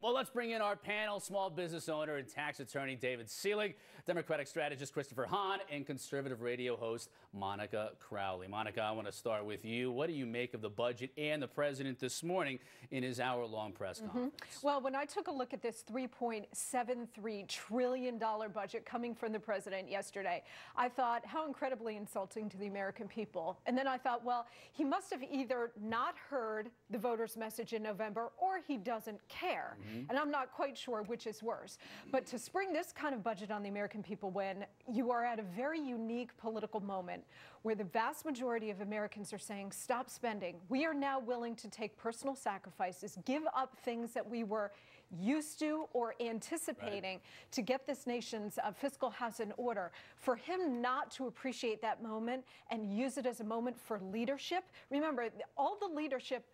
Well, let's bring in our panel, small business owner and tax attorney David Selig, Democratic strategist Christopher Hahn, and conservative radio host Monica Crowley. Monica, I want to start with you. What do you make of the budget and the president this morning in his hour-long press conference? Well, when I took a look at this $3.73 trillion budget coming from the president yesterday, I thought, how incredibly insulting to the American people. And then I thought, well, he must have either not heard the voters' message in November or he doesn't care. And I'm not quite sure which is worse. But to spring this kind of budget on the American people when you are at a very unique political moment where the vast majority of Americans are saying, stop spending. We are now willing to take personal sacrifices, give up things that we were used to or anticipating to get this nation's fiscal house in order. For him not to appreciate that moment and use it as a moment for leadership, remember, all the leadership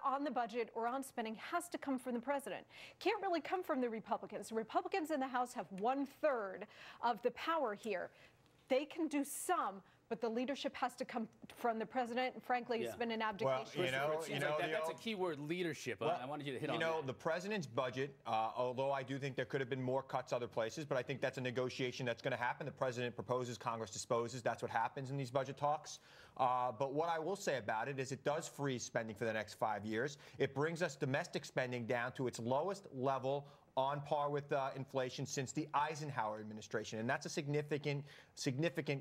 on the budget or on spending has to come from the president. Can't really come from the Republicans. The Republicans in the House have 1/3 of the power here. They can do some, but the leadership has to come from the president. And frankly, it's been an abdication. Well, that's a key word, leadership. Well, I wanted you to hit on that. The president's budget, although I do think there could have been more cuts other places, but I think that's a negotiation that's going to happen. The president proposes, Congress disposes. That's what happens in these budget talks. But what I will say about it is it does freeze spending for the next 5 years. It brings us domestic spending down to its lowest level on par with inflation since the Eisenhower administration. And that's a significant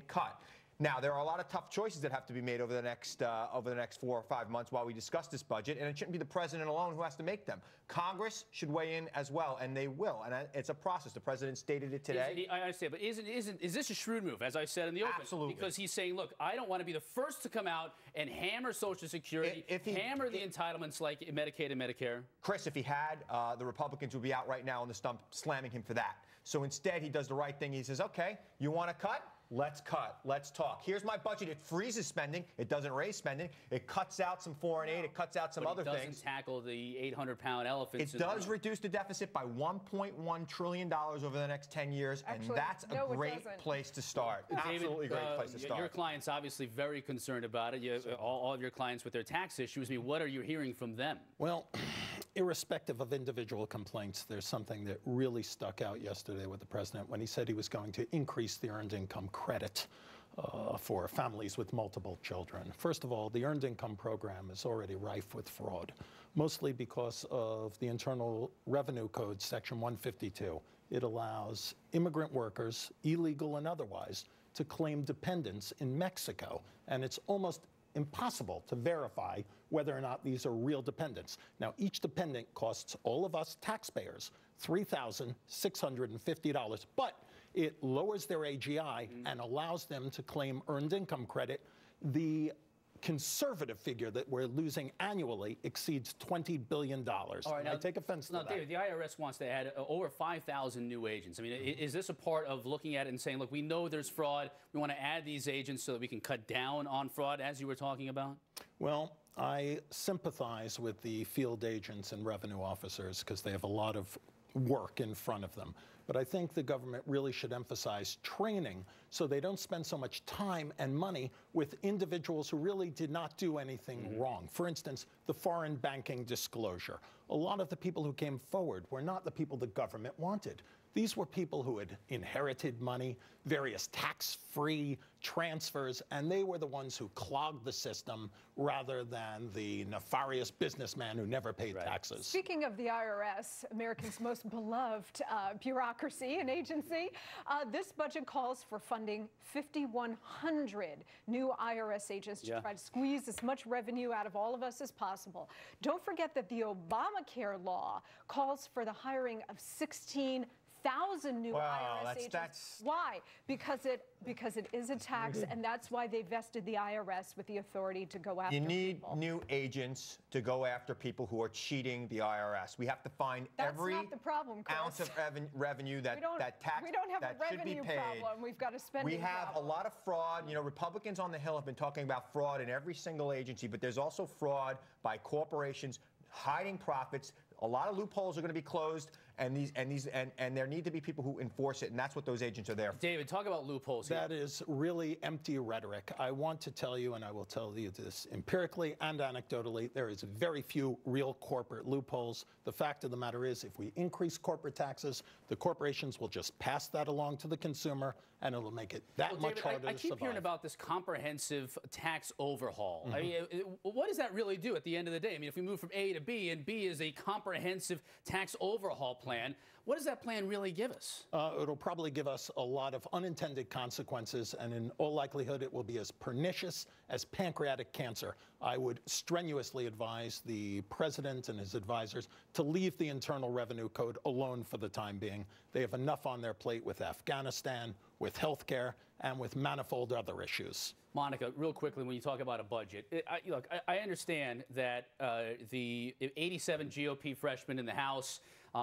cut. Now, there are a lot of tough choices that have to be made over the next 4 or 5 months while we discuss this budget, and it shouldn't be the president alone who has to make them. Congress should weigh in as well, and they will. And it's a process. The president stated it today. I understand, but is this a shrewd move, as I said in the open? Absolutely. Because he's saying, look, I don't want to be the first to come out and hammer Social Security, hammer the entitlements like Medicaid and Medicare. Chris, if he had, the Republicans would be out right now on the stump slamming him for that. So instead, he does the right thing. He says, okay, you want to cut? Let's cut. Let's talk. Here's my budget. It freezes spending. It doesn't raise spending. It cuts out some foreign aid. It cuts out some other things. It doesn't tackle the 800-pound elephants. It does reduce the deficit by $1.1 trillion over the next 10 years, and that's a great place to start. Absolutely great place to start. Your client's obviously very concerned about it. All of your clients with their tax issues. I mean, what are you hearing from them? Well, irrespective of individual complaints, there's something that really stuck out yesterday with the president when he said he was going to increase the earned income credit for families with multiple children. First of all, the earned income program is already rife with fraud, mostly because of the Internal Revenue Code, Section 152. It allows immigrant workers, illegal and otherwise, to claim dependents in Mexico, and it's almost impossible to verify whether or not these are real dependents. Now, each dependent costs all of us taxpayers $3,650, but it lowers their AGI and allows them to claim earned income credit. The conservative figure that we're losing annually exceeds $20 billion. All right, I take offense to that. David, the IRS wants to add over 5,000 new agents. I mean, is this a part of looking at it and saying, look, we know there's fraud. We want to add these agents so that we can cut down on fraud, as you were talking about? Well, I sympathize with the field agents and revenue officers because they have a lot of work in front of them. But I think the government really should emphasize training so they don't spend so much time and money with individuals who really did not do anything wrong. For instance, the foreign banking disclosure. A lot of the people who came forward were not the people the government wanted. These were people who had inherited money, various tax-free transfers, and they were the ones who clogged the system rather than the nefarious businessman who never paid taxes. Speaking of the IRS, Americans' most beloved bureaucracy and agency, this budget calls for funding 5,100 new IRS agents to try to squeeze as much revenue out of all of us as possible. Don't forget that the Obamacare law calls for the hiring of 16,000 new IRS agents. Why? Because it is a tax, and that's why they vested the IRS with the authority to go after people. You need new agents to go after people who are cheating the IRS. We have to find every ounce of revenue that tax we don't have a revenue problem. We've got a spending problem. We have a lot of fraud. You know, Republicans on the Hill have been talking about fraud in every single agency, but there's also fraud by corporations hiding profits, A lot of loopholes are going to be closed, and there need to be people who enforce it, and that's what those agents are there for. David, talk about loopholes here. That is really empty rhetoric. I want to tell you, and I will tell you this empirically and anecdotally, there is very few real corporate loopholes. The fact of the matter is, if we increase corporate taxes, the corporations will just pass that along to the consumer, and it'll make it that much David, harder to I keep survive. hearing about this comprehensive tax overhaul. Mm-hmm. I mean, what does that really do at the end of the day? I mean, if we move from A to B, and B is a comprehensive tax overhaul plan, what does that plan really give us? It'll probably give us a lot of unintended consequences, and in all likelihood, it will be as pernicious as pancreatic cancer. I would strenuously advise the president and his advisors to leave the Internal Revenue Code alone for the time being. They have enough on their plate with Afghanistan, with healthcare, and with manifold other issues. Monica, real quickly, when you talk about a budget, look, I understand that the 87 GOP freshmen in the House,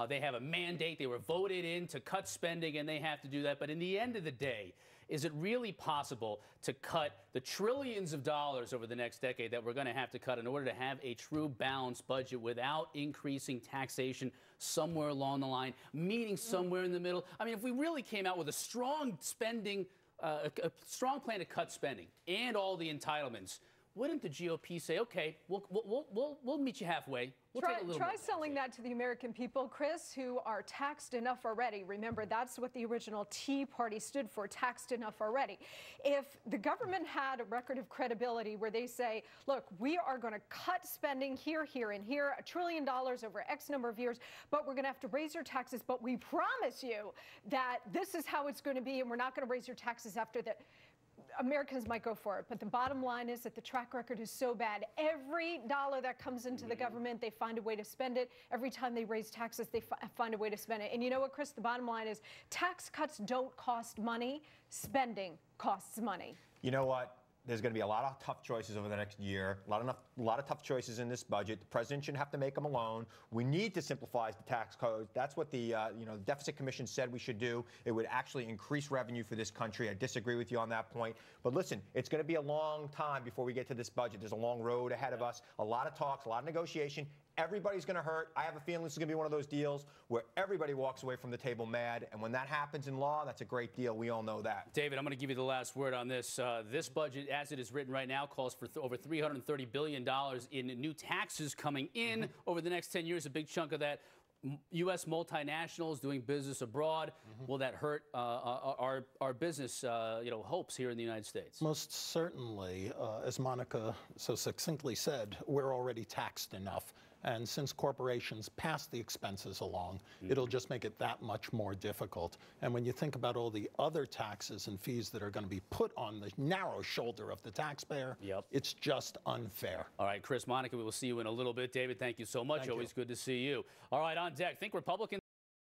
they have a mandate. They were voted in to cut spending, and they have to do that. But in the end of the day, is it really possible to cut the trillions of dollars over the next decade that we're going to have to cut in order to have a true balanced budget without increasing taxation somewhere along the line, meaning somewhere in the middle? I mean, if we really came out with a strong spending, a strong plan to cut spending and all the entitlements, wouldn't the GOP say, okay, we'll meet you halfway? We'll take a little try more selling that to the American people, Chris, who are taxed enough already. Remember, that's what the original Tea Party stood for, taxed enough already. If the government had a record of credibility where they say, look, we are going to cut spending here, here, and here, $1 trillion over X number of years, but we're going to have to raise your taxes, but we promise you that this is how it's going to be, and we're not going to raise your taxes after that. Americans might go for it, but the bottom line is that the track record is so bad. Every dollar that comes into the government, they find a way to spend it. Every time they raise taxes, they find a way to spend it. And you know what, Chris? The bottom line is tax cuts don't cost money. Spending costs money. You know what? There's going to be a lot of tough choices over the next year, a lot of tough choices in this budget. The president shouldn't have to make them alone. We need to simplify the tax code. That's what the Deficit Commission said we should do. It would actually increase revenue for this country. I disagree with you on that point. But listen, it's going to be a long time before we get to this budget. There's a long road ahead of us, a lot of talks, a lot of negotiation. Everybody's going to hurt. I have a feeling this is going to be one of those deals where everybody walks away from the table mad. And when that happens in law, that's a great deal. We all know that. David, I'm going to give you the last word on this. This budget, as it is written right now, calls for over $330 billion in new taxes coming in over the next 10 years. A big chunk of that, U.S. multinationals doing business abroad. Will that hurt our business hopes here in the United States? Most certainly. As Monica so succinctly said, we're already taxed enough. And since corporations pass the expenses along, it'll just make it that much more difficult. And when you think about all the other taxes and fees that are going to be put on the narrow shoulder of the taxpayer, it's just unfair. All right, Chris, Monica, we will see you in a little bit. David, thank you so much. Always good to see you. All right, on deck, think Republicans